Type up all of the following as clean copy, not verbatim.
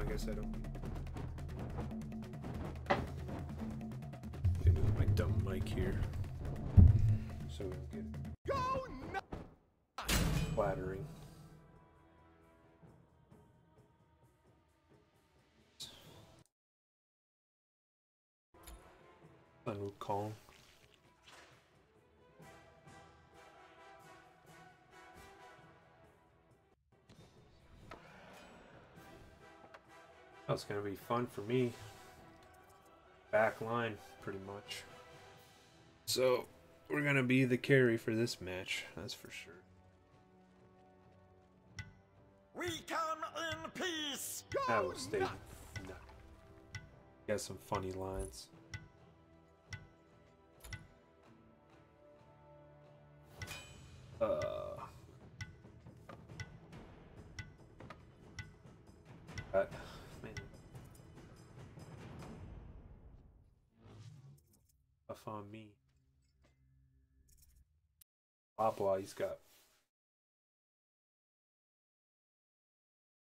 I guess I don't. Get rid of my dumb mic here. So we don't get flattering. Sun Kong. That's gonna be fun for me. Back line, pretty much. So we're gonna be the carry for this match, that's for sure. We come in peace. I will stay. No. Got some funny lines. Man. Tough on me. Pablo, he's got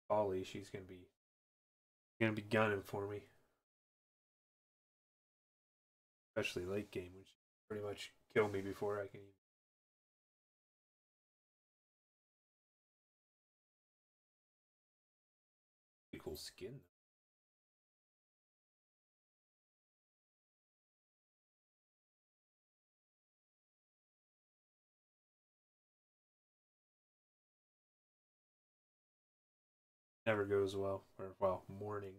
Ollie. She's gonna be gunning for me, especially late game, which pretty much kill me before I can even. Pretty cool skin. Never goes well, or well, morning.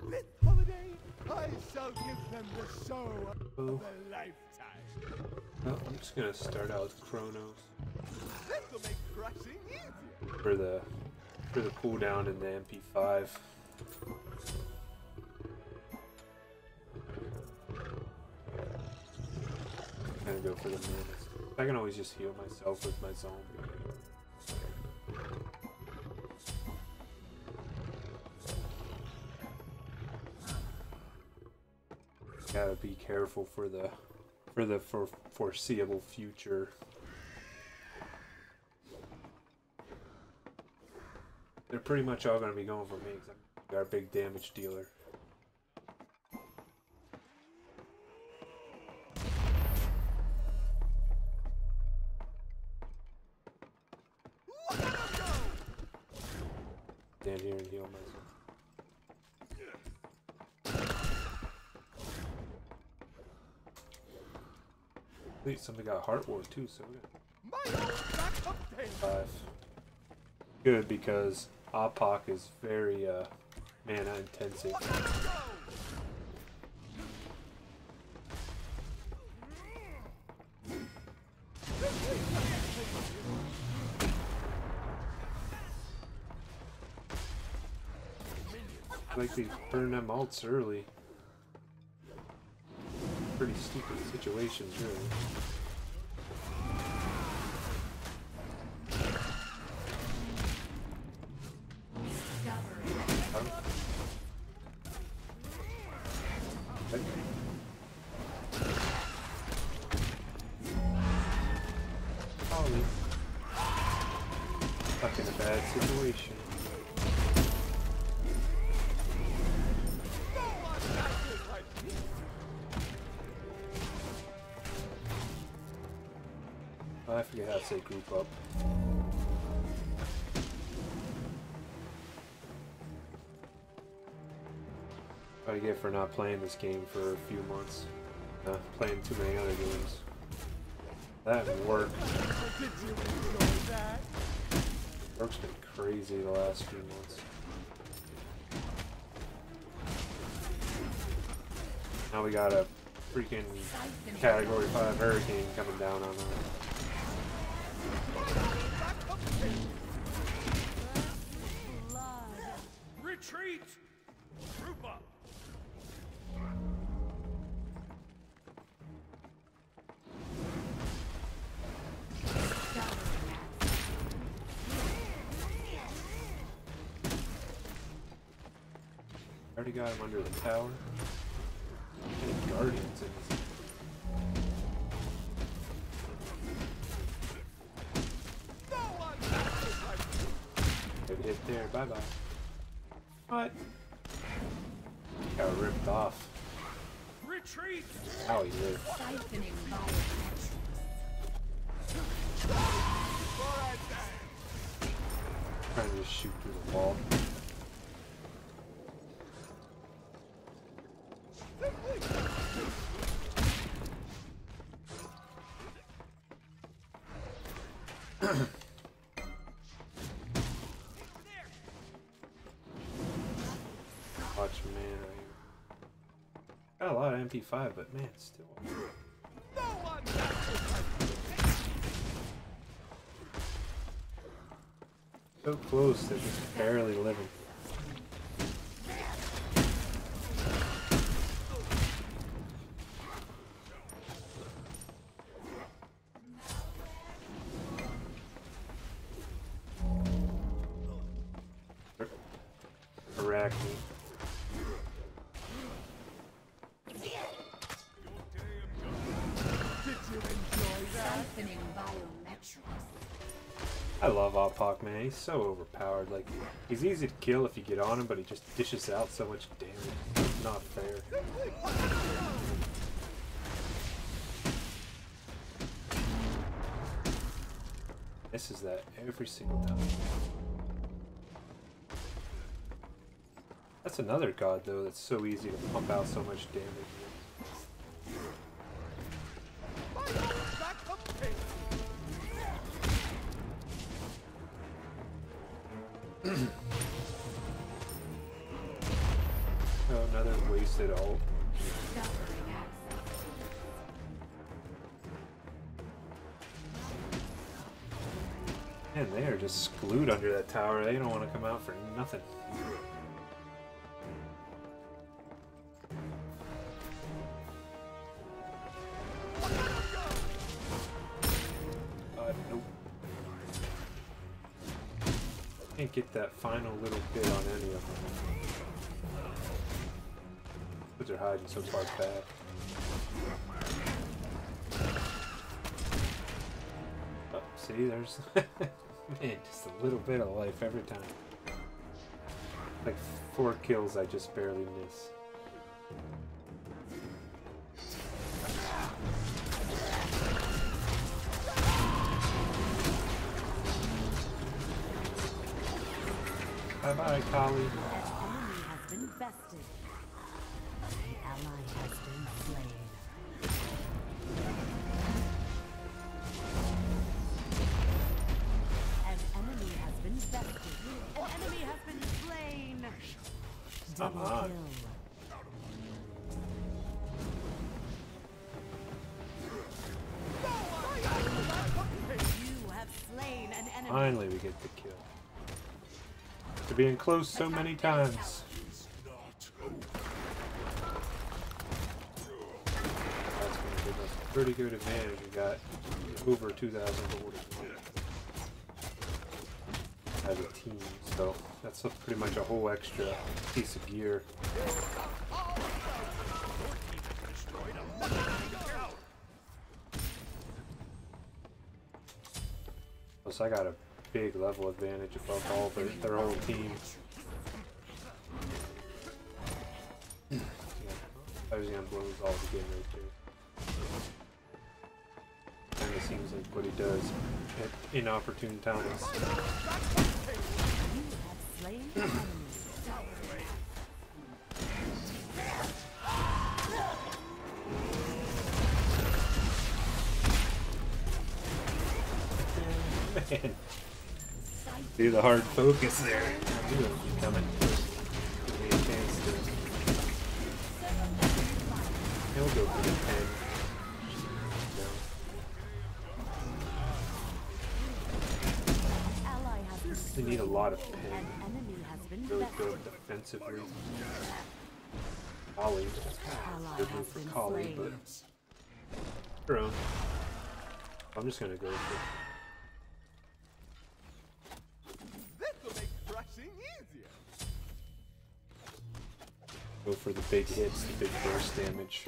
This holiday, I shall give them the show of a lifetime. Oh, I'm just gonna start out with Chronos. This will make crushing easier. For the cooldown in the MP5. Gonna go for the minutes. I can always just heal myself with my zombie. Gotta be careful for the foreseeable future. They're pretty much all gonna be going for me because I'm our big damage dealer. Stand here and heal myself. Wait, somebody got Heart War too, so we're gonna 5. Good, because Apak is very mana intensive. Like they burn them ults early. Pretty stupid situations, really. Ollie. Stuck in a bad situation. Oh, I forget how to say group up. What I get for not playing this game for a few months. Playing too many other games. That work. Work's been crazy the last few months. Now we got a freaking Category 5 hurricane coming down on us. Retreat! Group up! Already got him under the tower. Any guardians in this? Good hit there. Bye bye. What? Got ripped off. Retreat! How he lived. Siphoning my Trying to just shoot through the wall. Watch man right here. Got a lot of MP5, but man, still. No one So close, they're just barely living. Arachne. did you enjoy that? siphoning biometrics. I love Opak, man. He's so overpowered. Like, he's easy to kill if you get on him, but he just dishes out so much damage. It's not fair. This is that every single time. That's another god, though, that's so easy to pump out so much damage. Back up, King. Oh, another wasted ult. Discovering access. Man, they are just glued under that tower. They don't want to come out for nothing. Nope. Can't get that final little bit on any of them. But they're hiding so far back. Oh, see, there's man, just a little bit of life every time. Like 4 kills I just barely miss. Bye bye, Kali. An enemy has been bested. An ally has been slain. An enemy has been bested. An enemy has been slain. Double on. kill. You have slain an enemy. Finally, we get the kill. To being close so many times. That's going to give us a pretty good advantage. We got over 2,000 gold as a team, so that's pretty much a whole extra piece of gear. Plus, I got a big level advantage above all their whole team. I was gonna blow us all again right there. Kinda seems like what he does at inopportune times. You have slain an enemy. Man. Do the hard focus there. I knew it was coming. Give me a chance to. He'll go for the 10. Ally has been They need a lot of An pen. enemy has been Really bested. good defensively. Ollie. Ally Good has move for been Collie, slain. but her own. I'm just gonna go for This will make crushing easier. the big hits, the big burst damage.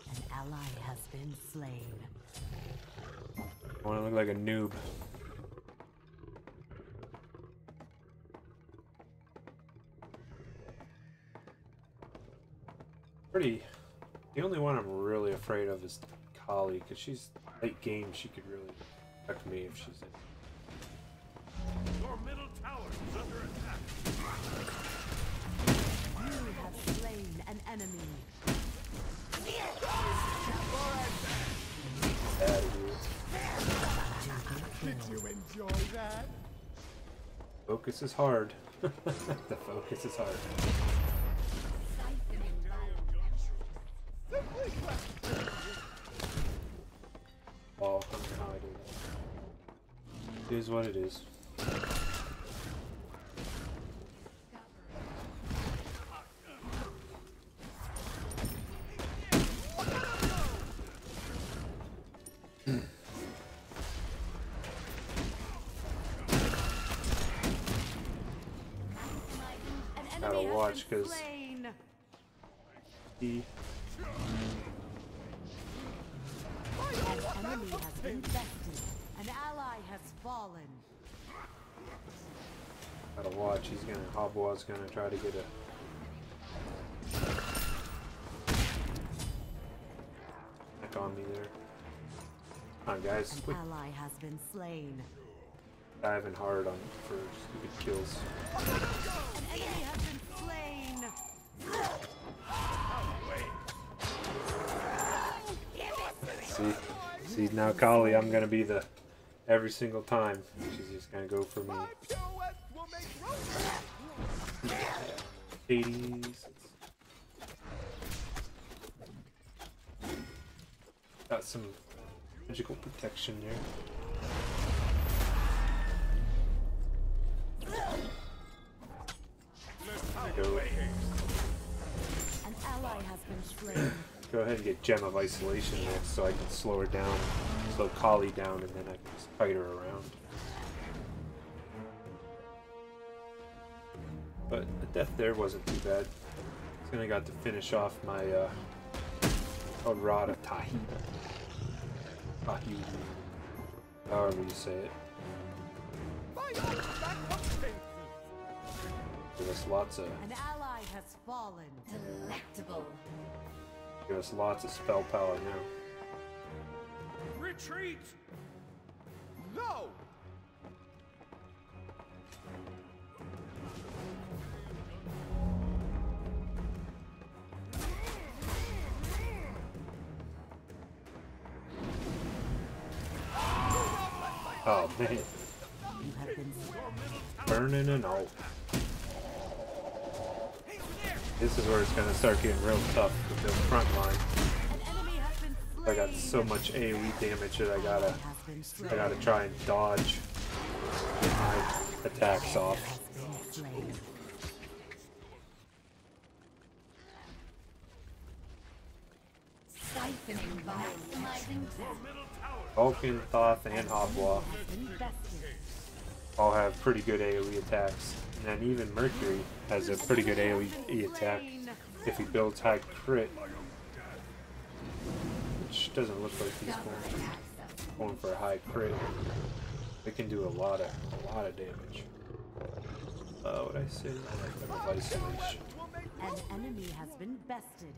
An ally has been slain. I want to look like a noob. pretty. The only one I'm really afraid of is Kali, because she's late game. She could really affect me if she's in. Your middle tower is under attack. You have slain an enemy. Bad dude. Did you enjoy that? Focus is hard. The focus is hard. Simply classic. Oh, I don't know how I do that. It is what it is. Gotta watch because he. An enemy has been bested. An ally has fallen. Gotta watch. He's gonna. Hobwa's gonna try to get a. Back on me there. Come on, guys. An Quit ally has been slain. diving hard on for stupid kills. An enemy has been slain. See now, Kali. I'm gonna be the. Every single time, she's just gonna go for me. My pirouette will make room. Hades. Got some magical protection there. Go. An ally has been slain. Go ahead and get Gem of Isolation next so I can slow her down, slow Kali down, and then I can just fight her around. But the death there wasn't too bad. Just gonna got to finish off my Rod of Tahi. Tahi. However you say it. Give us lots of An ally has fallen. Delectable. give us lots of spell power now. Retreat! No. Oh man, You have been burning and all. This is where it's gonna start getting real tough with the front line. An enemy has been slain. I got so much AoE damage that I gotta Has been slain. try and dodge, get my attacks off. Has been slain. Siphoning violation. Vulcan, Thoth, and Hobwa Has been bested. all have pretty good AoE attacks. And then even Mercury has a pretty good AoE attack if he builds high crit. Which doesn't look like he's going for a high crit. They can do a lot of damage. What I say? Gem of Isolation. An enemy has been bested.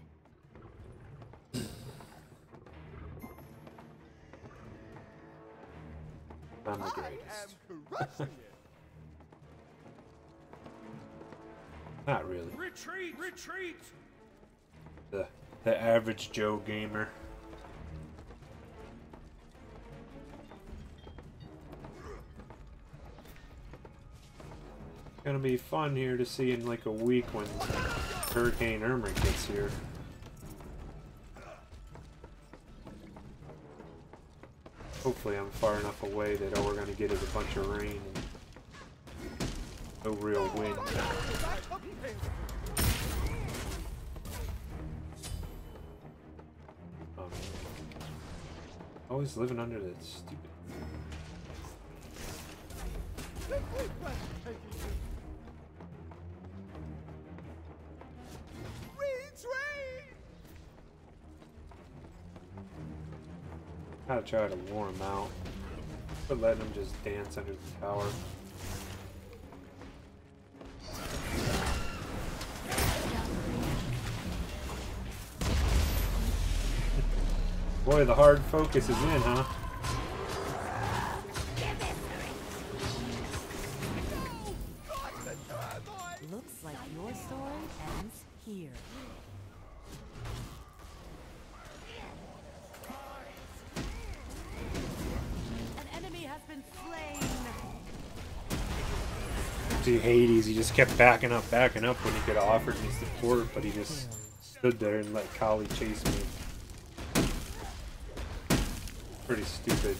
I'm the I greatest. am crushing it. Not really. Retreat! Retreat! The average Joe gamer. It's gonna be fun here to see in like a week when Hurricane Irma gets here. Hopefully I'm far enough away that all we're gonna get is a bunch of rain and no real wind. Always living under that stupid. Gotta try to lure him out, but let him just dance under the tower. Boy, the hard focus is in, huh? Looks like your story ends here. An enemy has been slain. See, Hades, he just kept backing up when he could have offered me support, but he just stood there and let Kali chase me. Pretty stupid.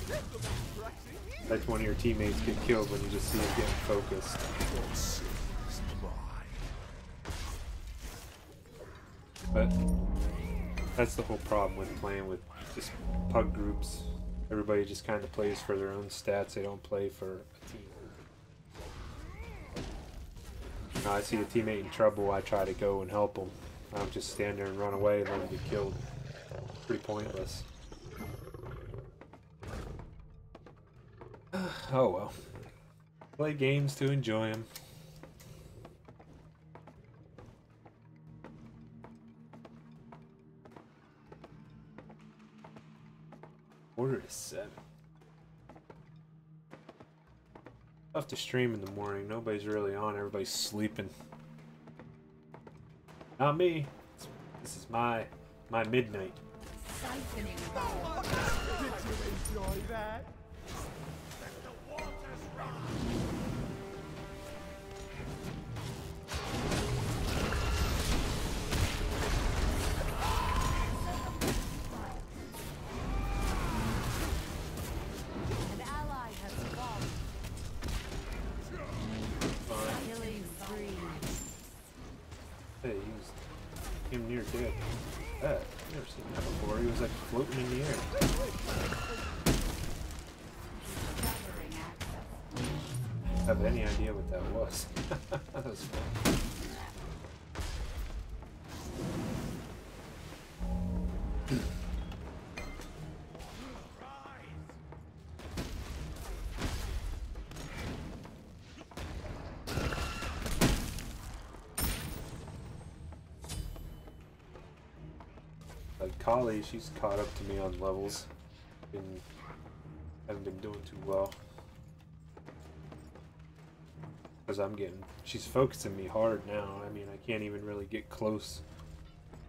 That's when your teammates get killed when you just see them getting focused. But that's the whole problem with playing with just pug groups. Everybody just kind of plays for their own stats. They don't play for a team. You know, I see a teammate in trouble, I try to go and help them. I don't just stand there and run away and let them get killed. Pretty pointless. Oh well. Play games to enjoy them. Quarter to 7. I'll have to stream in the morning. Nobody's really on. Everybody's sleeping. Not me. This is my midnight. Did you enjoy that? An ally has fallen. Killing spree. Hey, he was near dead. I've never seen that before. He was like floating in the air. I have any idea what that was. That was fun. Like Kali, she's caught up to me on levels. Haven't been doing too well. Because she's focusing me hard now. I mean, I can't even really get close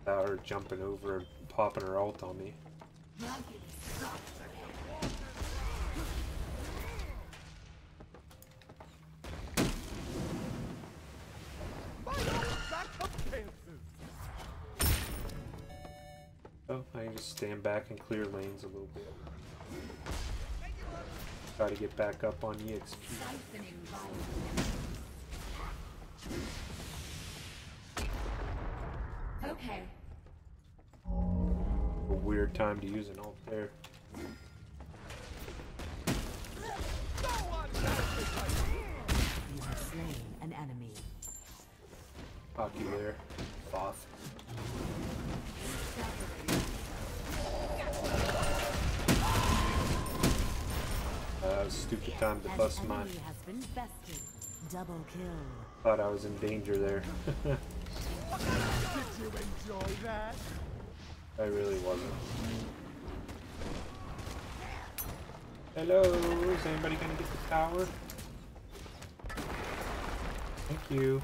without her jumping over and popping her ult on me. So I can just stand back and clear lanes a little bit. Try to get back up on EXP. Okay. A weird time to use an ult there. You have slain an enemy. Hockey there. Foth. That was a stupid time to bust mine. Enemy has been bested. Double kill. Thought I was in danger there. Did you enjoy that? I really wasn't. Hello, is anybody gonna get the tower? Thank you.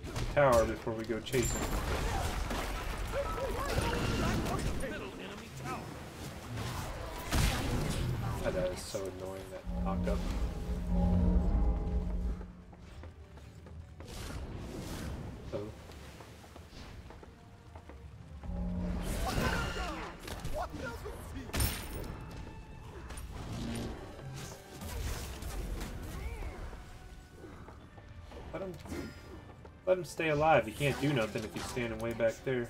The tower before we go chasing. Oh, that is so annoying, that knocked up. Oh. Let him stay alive. He can't do nothing if he's standing way back there.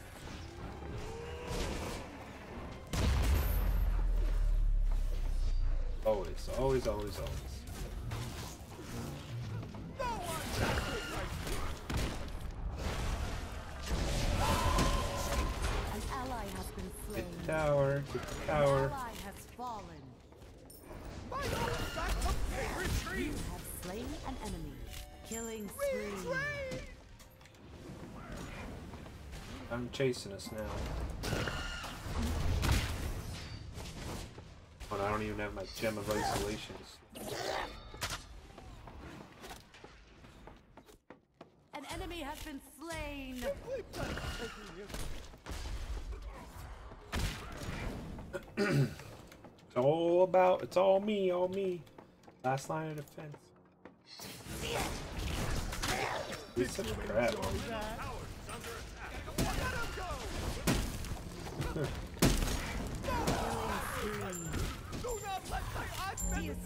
Always, always, always, always. An ally has been slain. Get the tower, get the tower. An ally has fallen. Retreat! You have slain an enemy. Killing spree. I'm chasing us now. Oh, I don't even have my gem of isolation. An enemy has been slain. It's all me, all me. Last line of defense. He's such crap.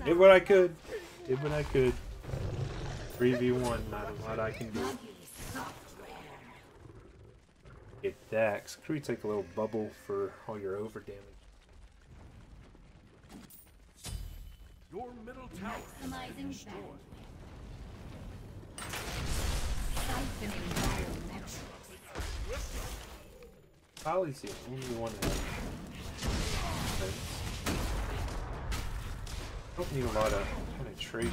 Did what I could. Did what I could. 3v1, not a lot I can do. Get Dax. Creates like a little bubble for all your over damage. Your middle tower is Maximizing destroyed. Holly's the only one that has. Don't need a lot of penetration.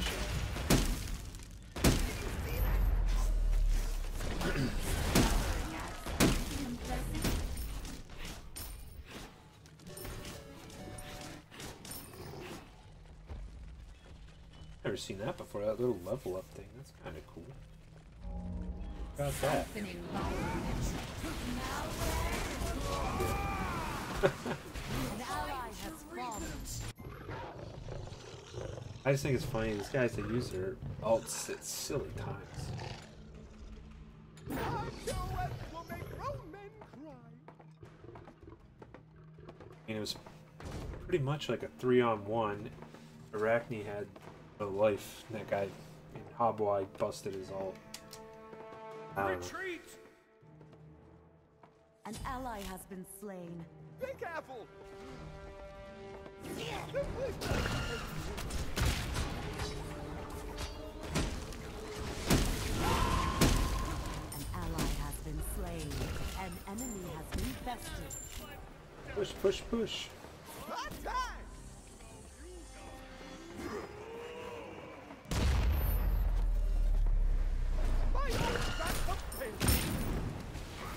Never seen that before, that little level up thing. That's kind of cool. Got that. I just think it's funny, these guys that use their alts at silly times. And it was pretty much like a 3-on-1. Arachne had no life, and that guy in Hobwide busted his ult. I don't know. Retreat! An ally has been slain. Be careful! An ally has been slain. An enemy has been bested. Push, push, push. Attack!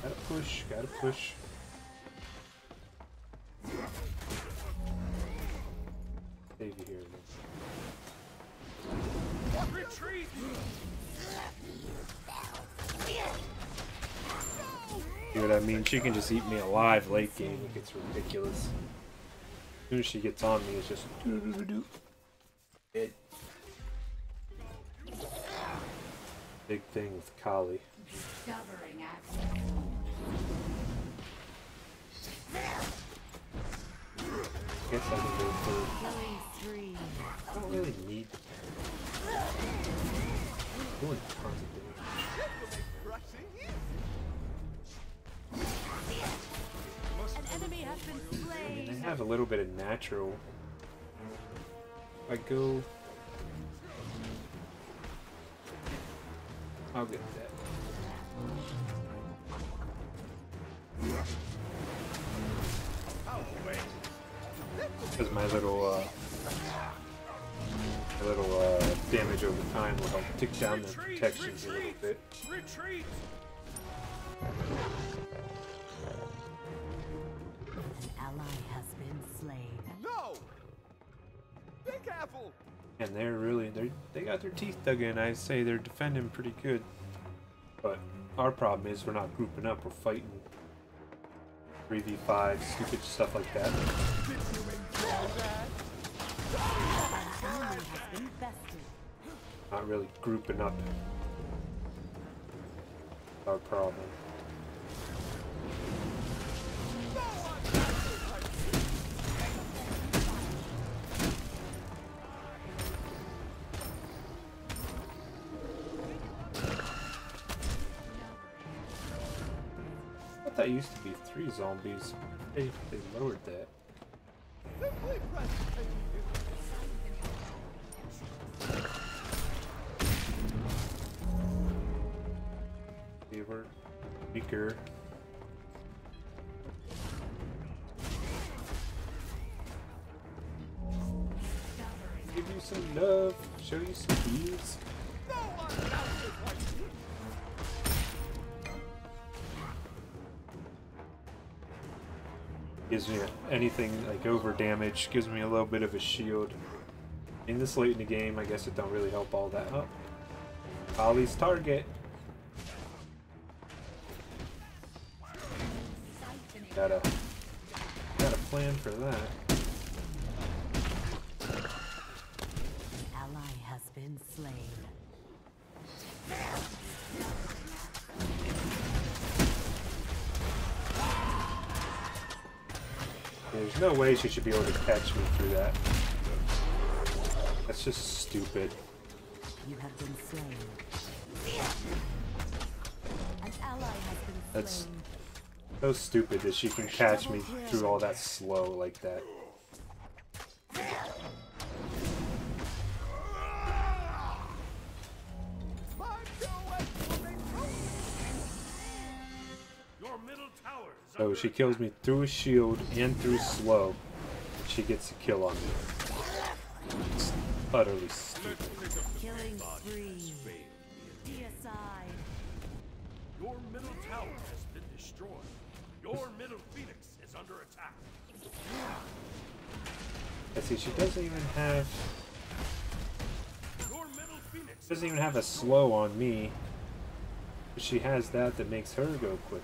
Gotta push, gotta push. Save you here, man. Retreat! See what I mean? She can just eat me alive late game. It gets ridiculous. As soon as she gets on me, it's just dead. Big thing with Kali. Discovering access. I guess I can go for. Killing spree. I don't really need. Doing tons of An enemy has been damage. I mean, slain. they have a little bit of natural. I go. I'll get that. Because my little damage over time will help tick down the protections a little bit. Retreat! An ally has been slain. No! Be careful! And they got their teeth dug in. I say they're defending pretty good. But our problem is we're not grouping up. We're fighting 3v5, stupid stuff like that. An enemy has been bested. Not really grouping up. Our problem. I thought that used to be 3 zombies. They lowered that. Simply press They were weaker. Give you some love, show you some views. no one else is like you! Gives me anything like over damage, gives me a little bit of a shield. In this late in the game, I guess it don't really help all that up. Ollie's target. Got a plan for that. Ally has been slain. There's no way she should be able to catch me through that. That's just stupid. You have been slain. An ally has been That's slain. so stupid that she can catch me through all that slow like that. Your middle tower is So she kills me through a shield and through slow. And she gets a kill on me. It's utterly stupid. Killing spree. Deicide. Your middle tower has been destroyed. Your middle phoenix is under attack. Let's see, she doesn't even have a slow on me. But she has that makes her go quicker.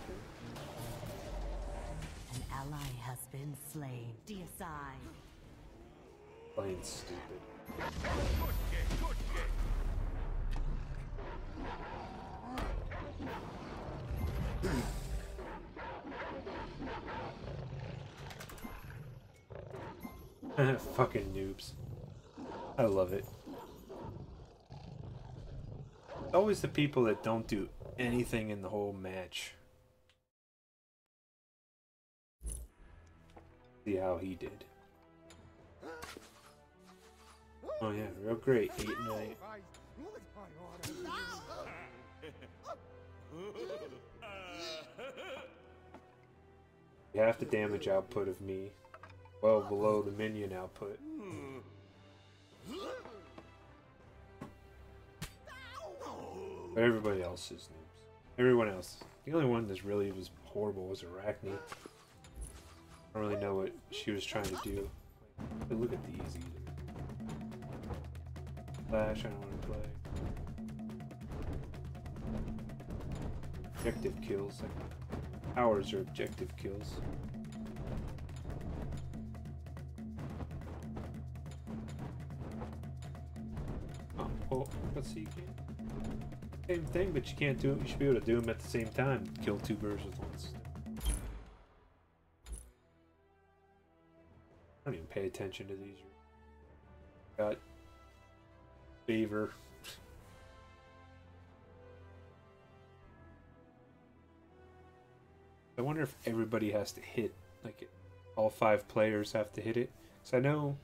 An ally has been slain. Deicide. Plain stupid. Good game, good game. Fucking noobs. I love it. Always the people that don't do anything in the whole match. See how he did. Oh yeah, real great. 8-9. Half the damage output of me. Well below the minion output. But everybody else is noobs. Everyone else. The only one that really was horrible was Arachne. I don't really know what she was trying to do. But look at these either. Flash, I don't want to play. Objective kills. Like, ours are objective kills. Oh, well, let's see. You can't. Same thing, but you can't do it. You should be able to do them at the same time. Kill two birds with one stone. I don't even pay attention to these. Got favor. I wonder if everybody has to hit, like all 5 players have to hit it. So I know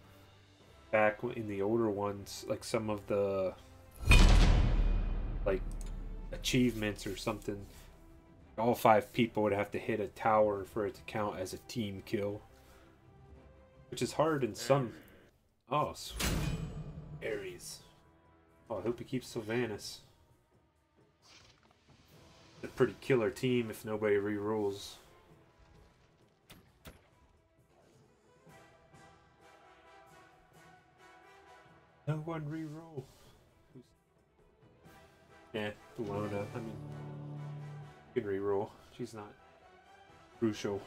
back in the older ones, like some of the like achievements or something, all 5 people would have to hit a tower for it to count as a team kill, which is hard in some. Oh, sweet. Ares. Oh, I hope he keeps Sylvanas. A pretty killer team if nobody re-rolls. No one re-roll. Yeah, Bellona. I mean, you can re-roll. She's not crucial.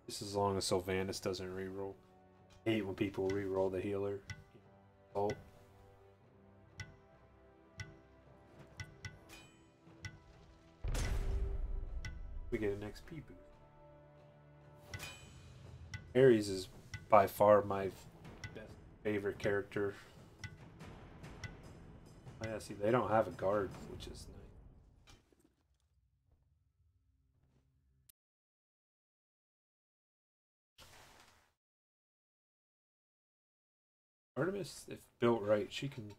Just as long as Sylvanas doesn't re-roll. I hate when people re-roll the healer. Salt. We get an XP boost. Ares is by far my favorite character. Oh yeah, see, they don't have a guard, which is nice. Artemis, if built right, she can.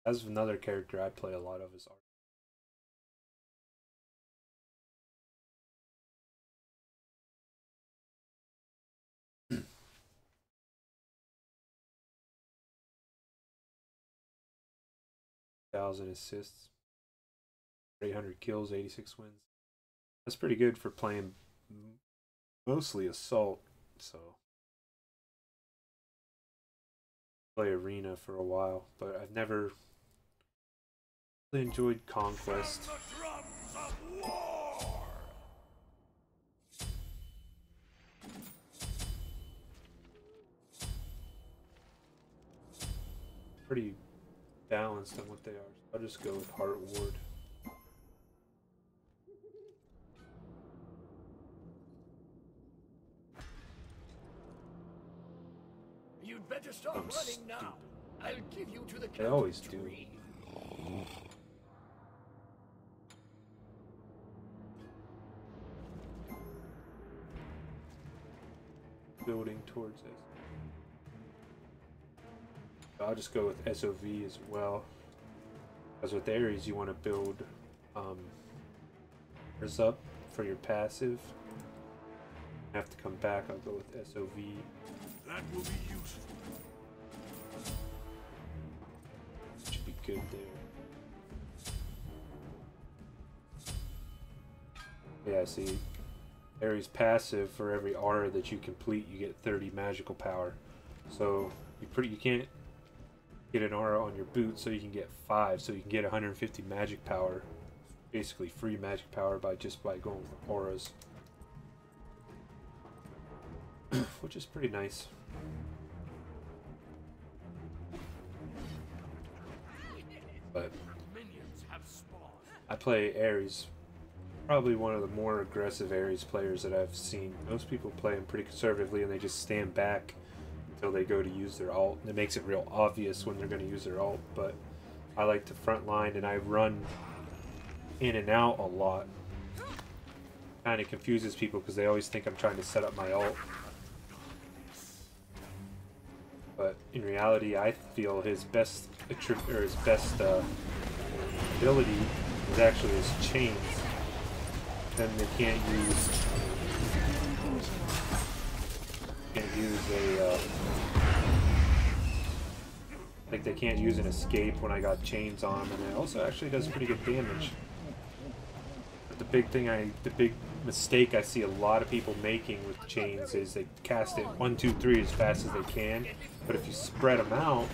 As another character I play a lot of is Artemis. 1,000 assists, 800 kills, 86 wins. That's pretty good for playing mostly assault, so play arena for a while, but I've never really enjoyed conquest. The drums of war! Pretty balanced on what they are. So I'll just go with Heart Ward. You'd better start I'm running stupid. now. I'll give you to the They always do. three. Building towards it. I'll just go with SOV as well. Because with Ares, you want to build res up for your passive. Have to come back. I'll go with SOV. That will be useful. Should be good there. Yeah, see, Ares passive, for every aura that you complete, you get 30 magical power. So you can't get an aura on your boot, so you can get 5, so you can get 150 magic power, basically free magic power by going for auras, which is pretty nice. But Minions have spawned. I play Ares, probably one of the more aggressive Ares players that I've seen. Most people play him pretty conservatively and they just stand back until they go to use their ult. It makes it real obvious when they're going to use their ult, but I like to front line and I run in and out a lot. Kind of confuses people because they always think I'm trying to set up my ult. But in reality, I feel his best ability is actually his chains. Then they can't use a like they can't use an escape when I got chains on him, and it also actually does pretty good damage. But the big mistake I see a lot of people making with chains is they cast it 1, 2, 3 as fast as they can, but if you spread them out,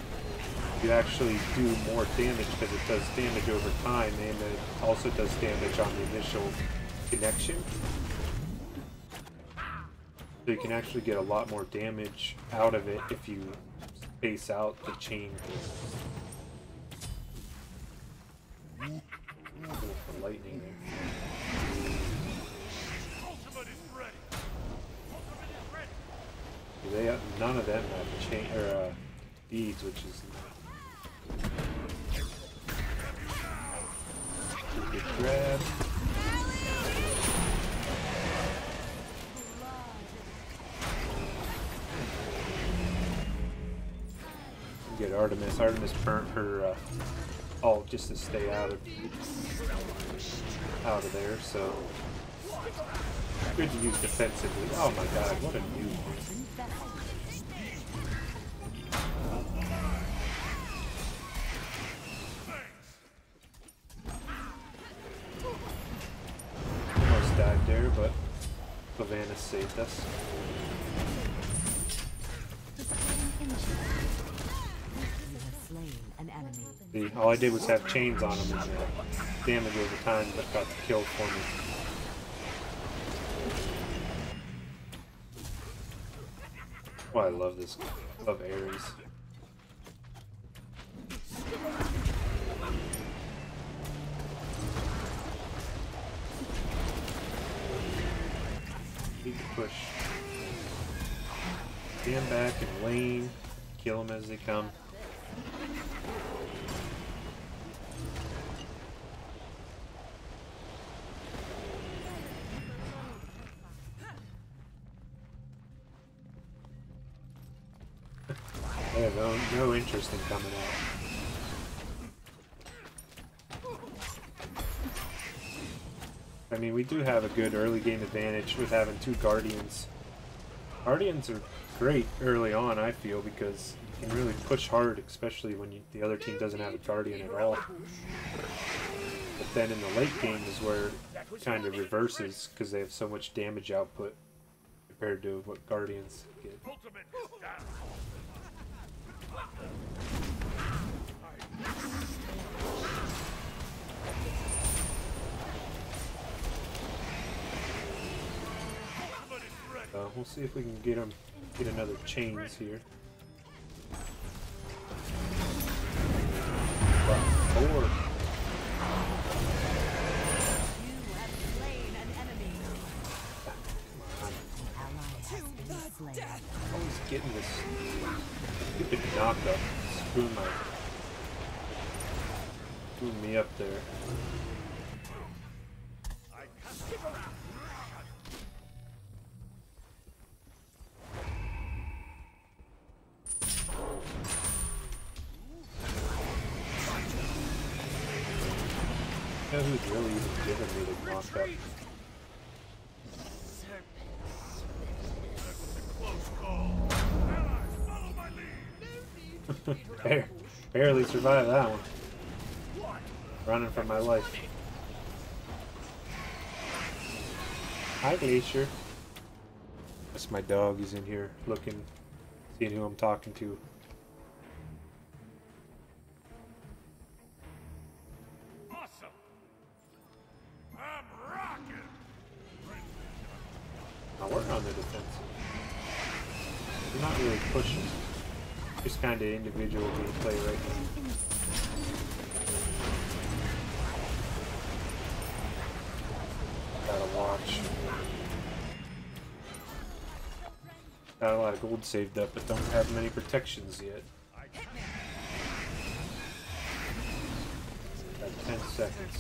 you actually do more damage because it does damage over time, and it also does damage on the initial connection. So you can actually get a lot more damage out of it if you space out the chain. The lightning there. Ultimate is ready. Ultimate is ready. None of them have chain or beads, which is a good grab. Get Artemis. Artemis burnt her ult just to stay out of there, so good to use defensively. Oh my god, what a noob. Almost died there, but Savannah saved us. See, all I did was have chains on him and damage over time that got the kill for me. Oh, I love this. I love Ares. Need to push. Stand back and lane. Kill them as they come. They have no interest in coming out. I mean, we do have a good early game advantage with having 2 Guardians. Guardians are great early on, I feel, because you can really push hard, especially when the other team doesn't have a Guardian at all. But then in the late game is where it kind of reverses because they have so much damage output compared to what Guardians get. Ultimate is down. Ultimate is ready. So we'll see if we can get another chains here. Four. You have slain an enemy. Ally has been slain. Always getting this stupid knockup. Screwing me up there. I can't stick around. You know who's really even giving me the knockup? Close call. Allies, follow my lead. Barely survived that one. Running for my life. Hi, Glacier. That's my dog. He's in here looking, seeing who I'm talking to. Awesome. I'm rocking. Now we're on the defense. We're not really pushing. Just kind of individual gameplay right now. Gotta watch. Got a lot of gold saved up, but don't have many protections yet. Got 10 seconds.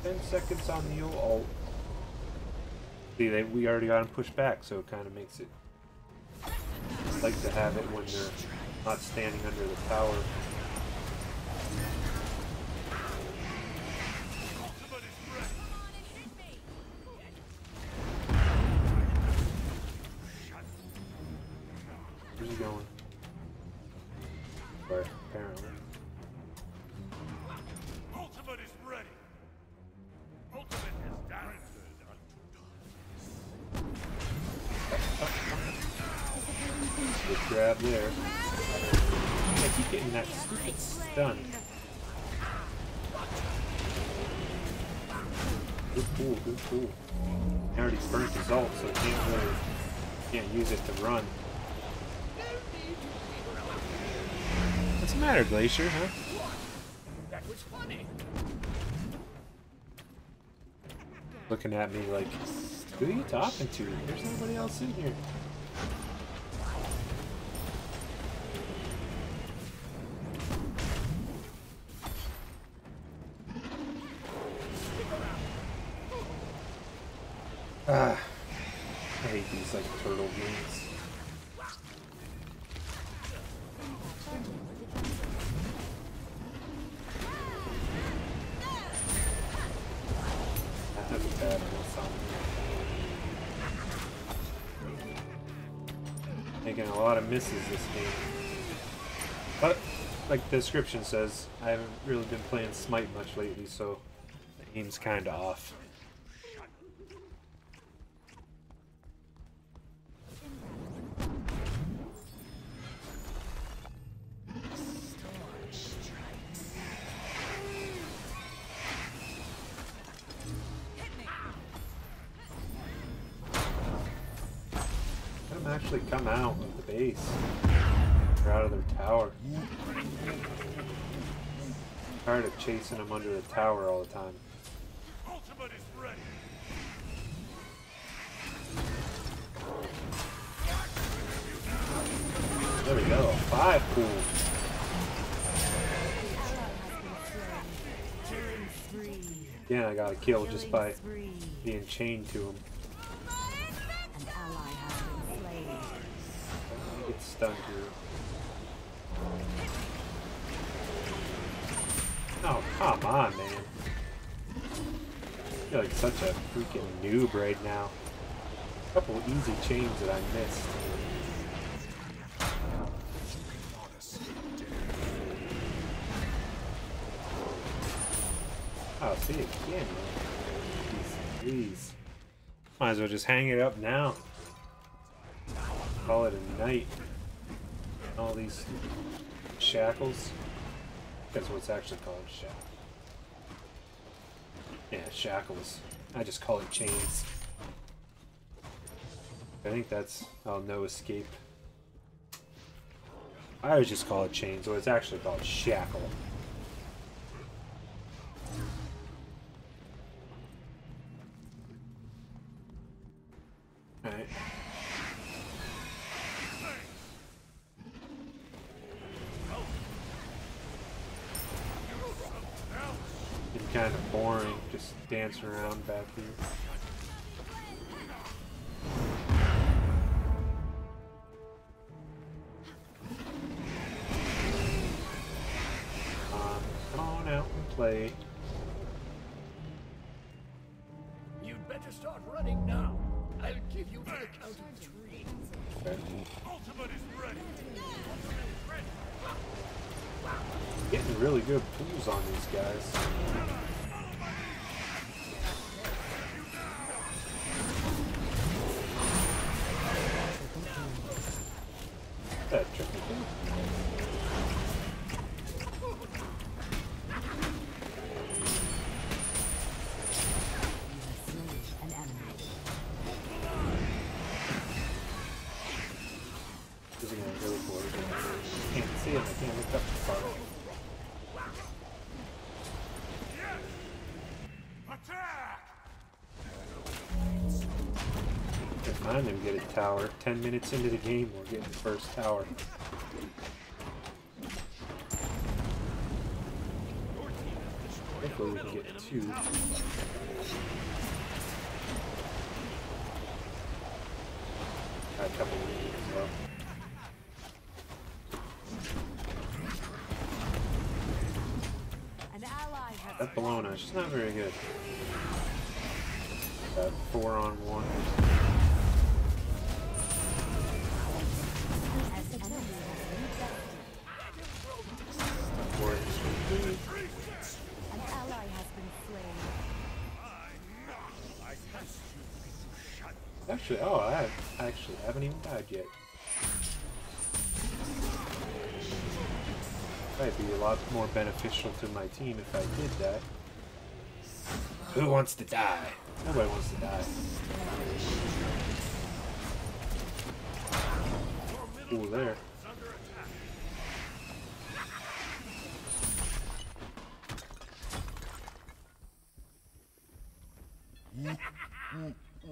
10 seconds on the old ult. See, we already got him pushed back, so it kind of makes it. I like to have it when they're not standing under the tower. Where's he going? Right, apparently. Ultimate is ready. Ultimate is down. Good grab there. I keep getting that stupid stun. Good pull, good pull. I already burnt his ult, so can't use it to run. What's the matter, Glacier, huh? That was funny. Looking at me like, who are you talking to? There's nobody else in here. I hate these like turtle games. I have a bad miss on me. Making a lot of misses this game. But, like the description says, I haven't really been playing Smite much lately, so the aim's kinda off. Let them actually come out of the base. They're out of their tower. I'm tired of chasing them under the tower all the time. Ultimate is ready. There we go. 5 pool. Again, I got a kill just by being chained to him. An ally has been slain. I get stunned here. Oh, come on, man. I feel like such a freaking noob right now. A couple easy chains that I missed. Oh, see it again, man. Please. Might as well just hang it up now. Call it a night. All these shackles. That's what it's actually called, shackles. Yeah, shackles. I just call it chains. I think that's, oh, no escape. I always just call it chains, so it's actually called shackle. Alright. Been kind of boring, just dancing around back here. Come on out and play. You'd better start running now. I'll give you to the count of 3. Okay. Ultimate is ready. Getting really good pulls on these guys. That tricky thing. Is he gonna go for it? Can't see him. I can't look up the far. Attack! Can't find him. Get a tower. 10 minutes into the game, we're getting the first tower. Hopefully we can get 2. Got a couple minutes as well. An ally has That Bologna, she's not very good. Got 4-on-1. an enemy has been defeated. An ally has been slain. Actually, oh, I actually haven't even died yet. Might be a lot more beneficial to my team if I did that. Who wants to die? Nobody wants to die. Ooh, there.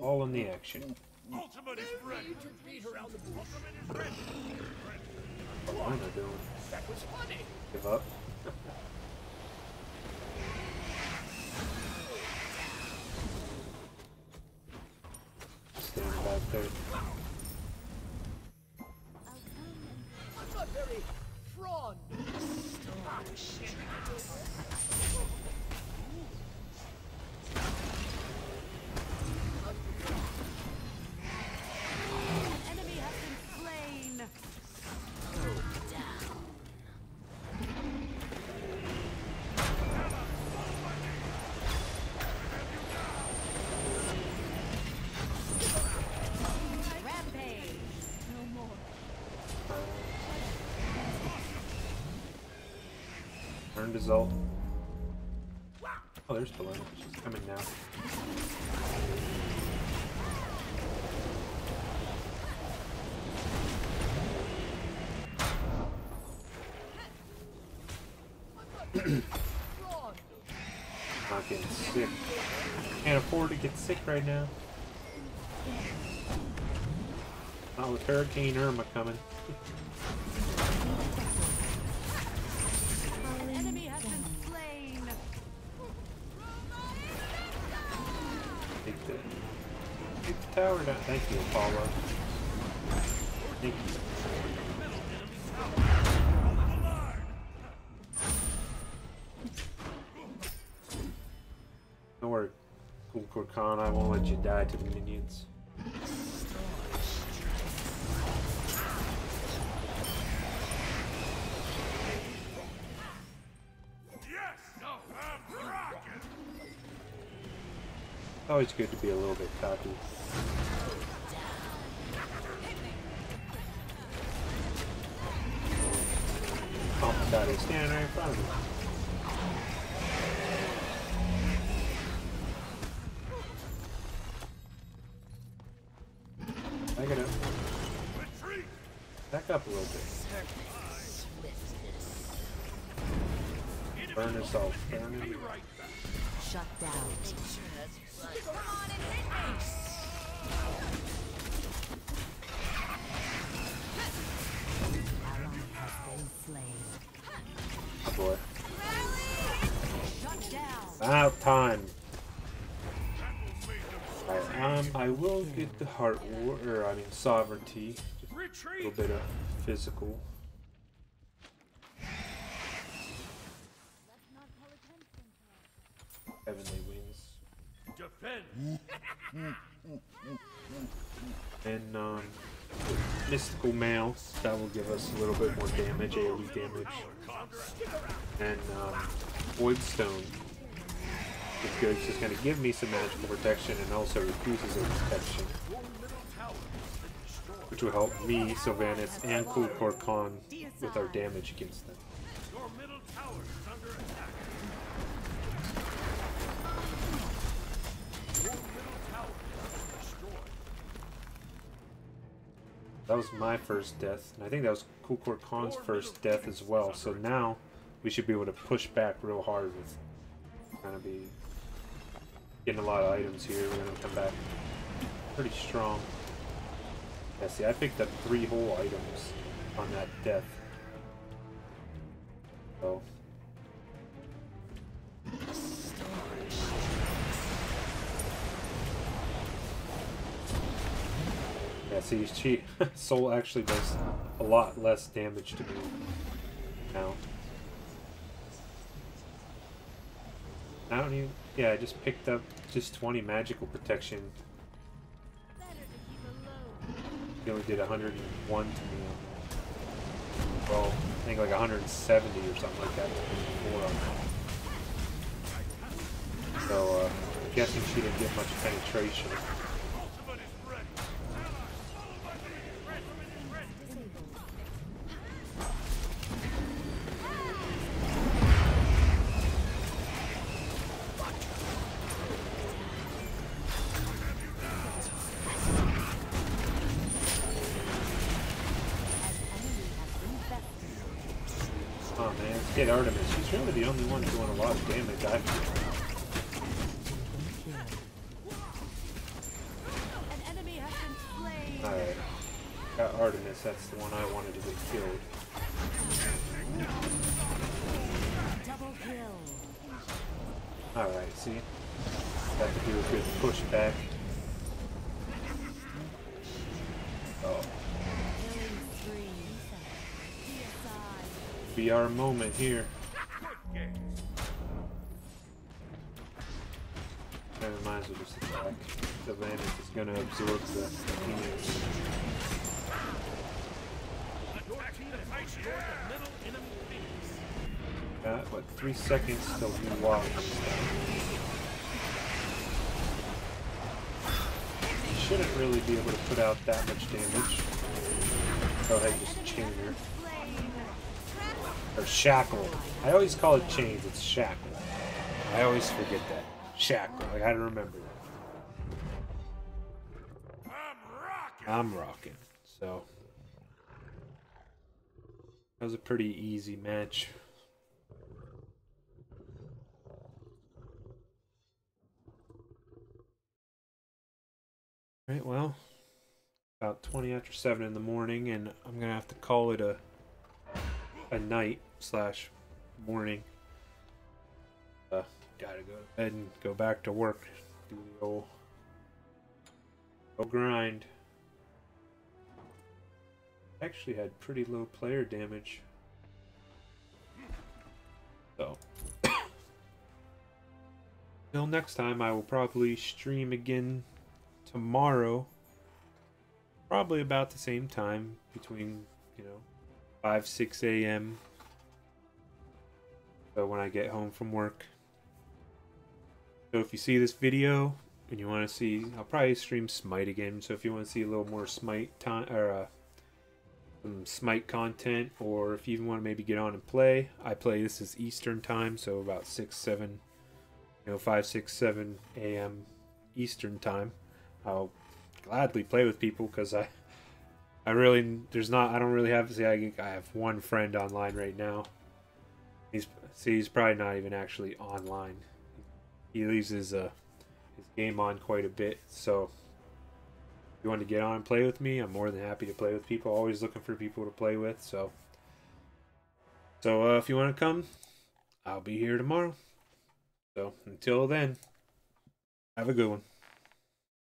All in the action. Ultimate is ready. To beat around the bush. Ultimate is ready. What am I doing? That was funny. Give up? Stand back there. I'm not very fond. An enemy has been slain. Rampage. No more. Earned his ult. Oh, there's Bologna. She's coming now. Not getting sick. Can't afford to get sick right now. Not with Hurricane Irma coming. An enemy has been slain. Take the tower down. Thank you, Apollo. Thank you. Don't worry, Cool Korkan, I won't let you die to the minions. Yes! No, I'm rocking! always good to be a little bit cocky. Oh my god, he's standing right in front of me. I gotta back up a little bit. Burn us all. Burn it. Shut down. Come on and hit me! Ally has been slain. Oh boy. Shut down. About time. Alright, I will get the heart war, or I mean sovereignty. Just a little bit of physical. Heavenly wings. Defend. And mystical mail, that will give us a little bit more damage, AoE damage. And void stone. It's good, it's just going to give me some magical protection and also reduces their protection. Which will help me, Sylvanas, and Cool Korkan with our damage against them. Your middle tower is under attack. Your middle tower has been destroyed. That was my first death, and I think that was Cool Korkan's first death as well. So now we should be able to push back real hard with kind of be getting a lot of items here. We're gonna come back pretty strong. Yeah, see, I picked up 3 whole items on that death. So yeah, see, Soul actually does a lot less damage to me now. I don't even. Yeah, I just picked up just 20 magical protection. He only did 101 to me on that. Well, I think like 170 or something like that to me more on that. So, I'm guessing she didn't get much penetration. Oh man, let's get Artemis. She's really the only one doing a lot of damage, I feel. An enemy has been slain. Alright. Got Artemis, that's the one I wanted to get killed. Double kill. Alright, see? Got to do a good pushback. Oh. Killing spree. PSI. Be our moment here. Never mind, we'll just attack. Sylvanas is gonna absorb the Phoenix. Got, what, 3 seconds till you walk. You shouldn't really be able to put out that much damage. Go ahead and just chain her. Or shackle. I always call it chains, it's shackle. I always forget that. Shackle, I gotta remember that. I'm rocking. So that was a pretty easy match. Right, well, about 20 after 7 in the morning, and I'm gonna have to call it a night slash morning. Gotta go to bed and go back to work. Do the old grind. Actually had pretty low player damage. So till next time, I will probably stream again tomorrow. Probably about the same time, between, 5-6 a.m. So when I get home from work. So if you see this video and you want to see, I'll probably stream Smite again. So if you want to see a little more Smite time, or some Smite content, or if you even want to maybe get on and play, I play, this is Eastern time, so about 6, 7, 5, 6, 7 a.m. Eastern time. I'll gladly play with people because I don't really have, see, I have one friend online right now. He's probably not even actually online. He leaves his game on quite a bit, so if you want to get on and play with me, I'm more than happy to play with people. Always looking for people to play with, so if you want to come, I'll be here tomorrow. So until then, have a good one.